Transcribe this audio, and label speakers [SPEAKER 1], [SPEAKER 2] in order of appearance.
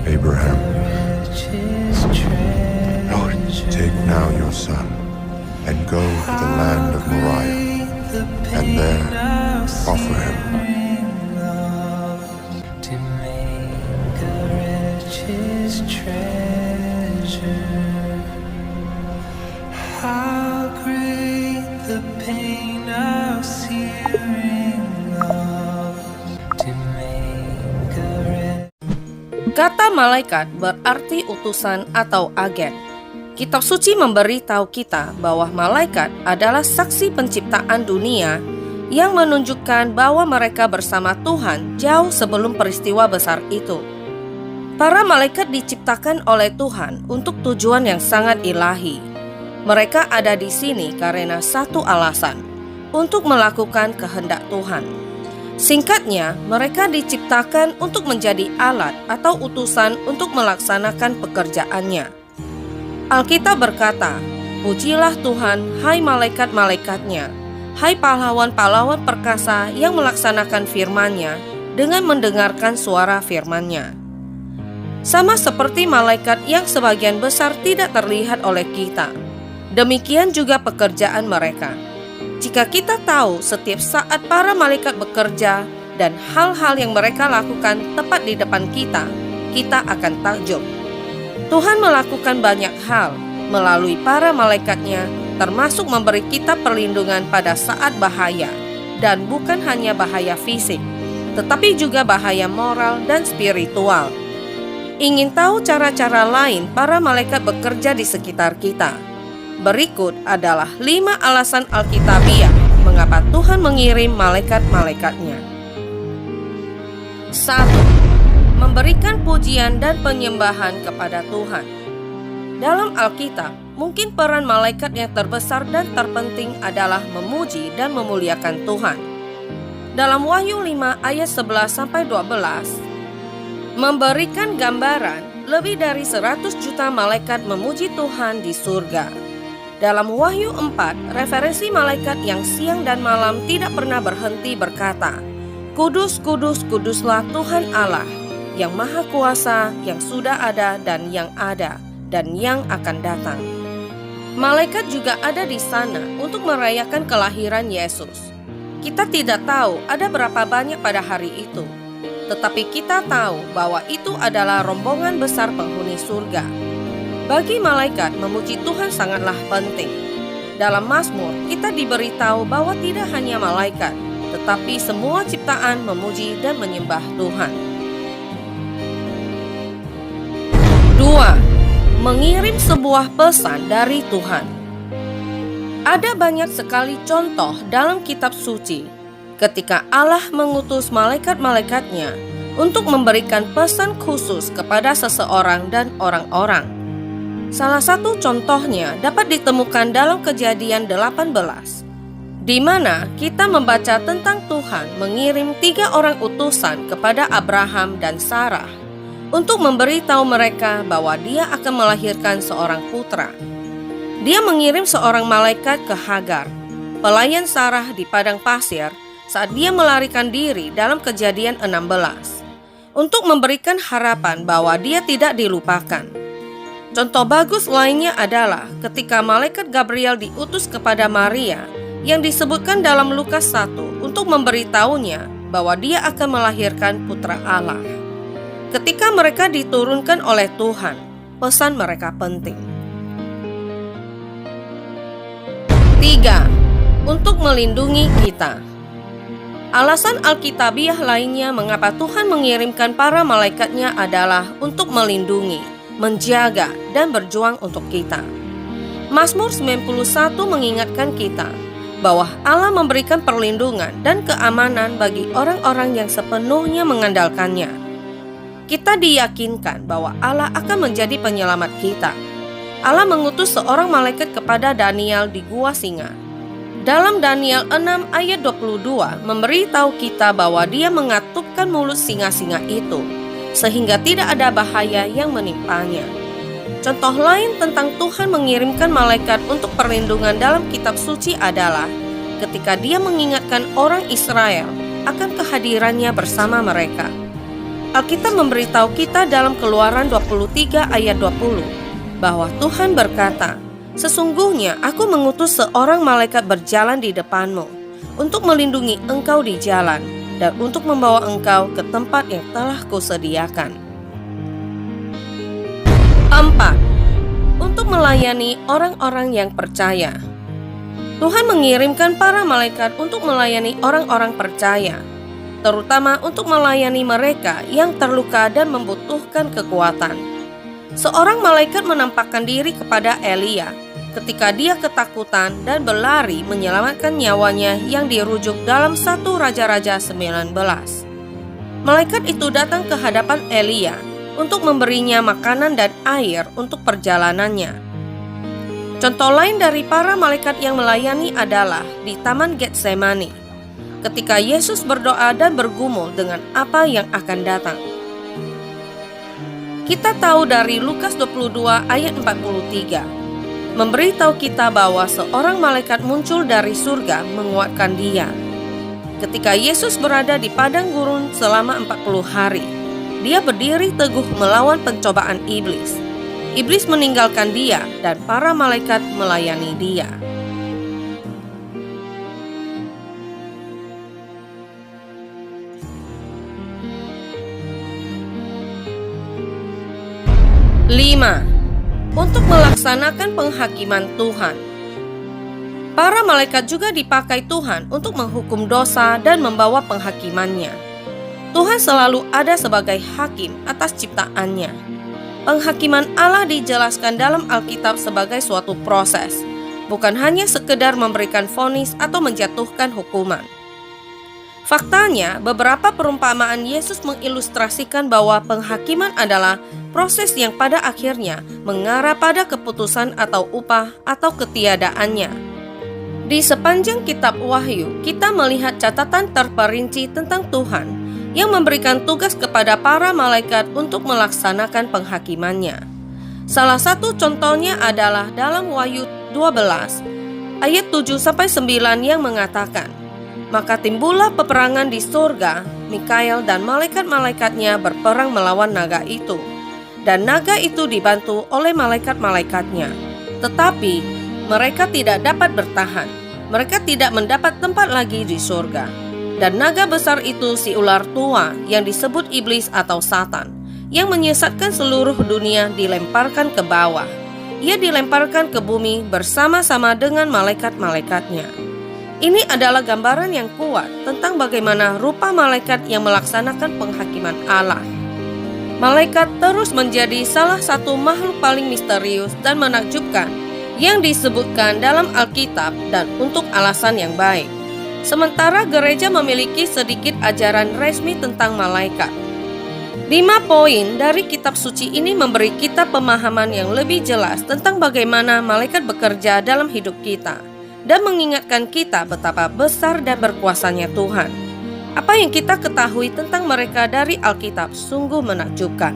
[SPEAKER 1] Abraham, Lord, take now your son and go to the land of Moriah, and there offer him.
[SPEAKER 2] To make a richest treasure. How great the pain of searing love to make a
[SPEAKER 3] Kata malaikat berarti utusan atau agen. Kitab suci memberitahu kita bahwa malaikat adalah saksi penciptaan dunia yang menunjukkan bahwa mereka bersama Tuhan jauh sebelum peristiwa besar itu. Para malaikat diciptakan oleh Tuhan untuk tujuan yang sangat ilahi. Mereka ada di sini karena satu alasan, untuk melakukan kehendak Tuhan. Singkatnya, mereka diciptakan untuk menjadi alat atau utusan untuk melaksanakan pekerjaannya. Alkitab berkata, "Pujilah Tuhan, hai malaikat-malaikatnya, hai pahlawan-pahlawan perkasa yang melaksanakan firman-Nya dengan mendengarkan suara firman-Nya." Sama seperti malaikat yang sebagian besar tidak terlihat oleh kita, demikian juga pekerjaan mereka. Jika kita tahu setiap saat para malaikat bekerja dan hal-hal yang mereka lakukan tepat di depan kita, kita akan takjub. Tuhan melakukan banyak hal melalui para malaikatnya, termasuk memberi kita perlindungan pada saat bahaya, dan bukan hanya bahaya fisik, tetapi juga bahaya moral dan spiritual. Ingin tahu cara-cara lain para malaikat bekerja di sekitar kita? Berikut adalah 5 alasan Alkitabiah mengapa Tuhan mengirim malaikat-malaikatnya. 1. Memberikan pujian dan penyembahan kepada Tuhan. Dalam Alkitab, mungkin peran malaikat yang terbesar dan terpenting adalah memuji dan memuliakan Tuhan. Dalam Wahyu 5 ayat 11-12, memberikan gambaran lebih dari 100 juta malaikat memuji Tuhan di surga. Dalam Wahyu 4, referensi malaikat yang siang dan malam tidak pernah berhenti berkata, "Kudus, kudus, kuduslah Tuhan Allah, yang Maha Kuasa, yang sudah ada dan yang akan datang." Malaikat juga ada di sana untuk merayakan kelahiran Yesus. Kita tidak tahu ada berapa banyak pada hari itu, tetapi kita tahu bahwa itu adalah rombongan besar penghuni surga. Bagi malaikat, memuji Tuhan sangatlah penting. Dalam Mazmur, kita diberitahu bahwa tidak hanya malaikat, tetapi semua ciptaan memuji dan menyembah Tuhan. 2. Mengirim sebuah pesan dari Tuhan. Ada banyak sekali contoh dalam kitab suci ketika Allah mengutus malaikat-malaikatnya untuk memberikan pesan khusus kepada seseorang dan orang-orang. Salah satu contohnya dapat ditemukan dalam Kejadian 18, di mana kita membaca tentang Tuhan mengirim 3 orang utusan kepada Abraham dan Sarah untuk memberitahu mereka bahwa Dia akan melahirkan seorang putra. Dia mengirim seorang malaikat ke Hagar, pelayan Sarah di padang pasir, saat dia melarikan diri dalam Kejadian 16, untuk memberikan harapan bahwa dia tidak dilupakan. Contoh bagus lainnya adalah ketika malaikat Gabriel diutus kepada Maria yang disebutkan dalam Lukas 1 untuk memberitahunya bahwa dia akan melahirkan putra Allah. Ketika mereka diturunkan oleh Tuhan, pesan mereka penting. 3. Untuk melindungi kita. Alasan Alkitabiah lainnya mengapa Tuhan mengirimkan para malaikatnya adalah untuk melindungi, menjaga, dan berjuang untuk kita. Mazmur 91 mengingatkan kita bahwa Allah memberikan perlindungan dan keamanan bagi orang-orang yang sepenuhnya mengandalkannya. Kita diyakinkan bahwa Allah akan menjadi penyelamat kita. Allah mengutus seorang malaikat kepada Daniel di gua singa. Dalam Daniel 6 ayat 22 memberitahu kita bahwa Dia mengatupkan mulut singa-singa itu, sehingga tidak ada bahaya yang menimpanya. Contoh lain tentang Tuhan mengirimkan malaikat untuk perlindungan dalam kitab suci adalah ketika Dia mengingatkan orang Israel akan kehadirannya bersama mereka. Alkitab memberitahu kita dalam Keluaran 23 ayat 20 bahwa Tuhan berkata, "Sesungguhnya aku mengutus seorang malaikat berjalan di depanmu untuk melindungi engkau di jalan dan untuk membawa engkau ke tempat yang telah kusediakan." 4. Untuk melayani orang-orang yang percaya. Tuhan mengirimkan para malaikat untuk melayani orang-orang percaya, terutama untuk melayani mereka yang terluka dan membutuhkan kekuatan. Seorang malaikat menampakkan diri kepada Elia ketika dia ketakutan dan berlari menyelamatkan nyawanya yang dirujuk dalam 1 Raja-Raja 19. Malaikat itu datang ke hadapan Elia untuk memberinya makanan dan air untuk perjalanannya. Contoh lain dari para malaikat yang melayani adalah di Taman Getsemani, ketika Yesus berdoa dan bergumul dengan apa yang akan datang. Kita tahu dari Lukas 22 ayat 43, memberitahu kita bahwa seorang malaikat muncul dari surga menguatkan dia. Ketika Yesus berada di padang gurun selama 40 hari, dia berdiri teguh melawan pencobaan iblis. Iblis meninggalkan dia dan para malaikat melayani dia. Lima, untuk melaksanakan penghakiman Tuhan. Para malaikat juga dipakai Tuhan untuk menghukum dosa dan membawa penghakimannya. Tuhan selalu ada sebagai hakim atas ciptaannya. Penghakiman Allah dijelaskan dalam Alkitab sebagai suatu proses, bukan hanya sekedar memberikan vonis atau menjatuhkan hukuman. Faktanya, beberapa perumpamaan Yesus mengilustrasikan bahwa penghakiman adalah proses yang pada akhirnya mengarah pada keputusan atau upah atau ketiadaannya. Di sepanjang kitab Wahyu, kita melihat catatan terperinci tentang Tuhan yang memberikan tugas kepada para malaikat untuk melaksanakan penghakimannya. Salah satu contohnya adalah dalam Wahyu 12 ayat 7-9 yang mengatakan, "Maka timbullah peperangan di surga, Mikael dan malaikat-malaikatnya berperang melawan naga itu. Dan naga itu dibantu oleh malaikat-malaikatnya. Tetapi mereka tidak dapat bertahan. Mereka tidak mendapat tempat lagi di surga. Dan naga besar itu si ular tua yang disebut iblis atau Satan, yang menyesatkan seluruh dunia dilemparkan ke bawah. Ia dilemparkan ke bumi bersama-sama dengan malaikat-malaikatnya." Ini adalah gambaran yang kuat tentang bagaimana rupa malaikat yang melaksanakan penghakiman Allah. Malaikat terus menjadi salah satu makhluk paling misterius dan menakjubkan yang disebutkan dalam Alkitab dan untuk alasan yang baik. Sementara gereja memiliki sedikit ajaran resmi tentang malaikat. 5 poin dari kitab suci ini memberi kita pemahaman yang lebih jelas tentang bagaimana malaikat bekerja dalam hidup kita dan mengingatkan kita betapa besar dan berkuasanya Tuhan. Apa yang kita ketahui tentang mereka dari Alkitab sungguh menakjubkan.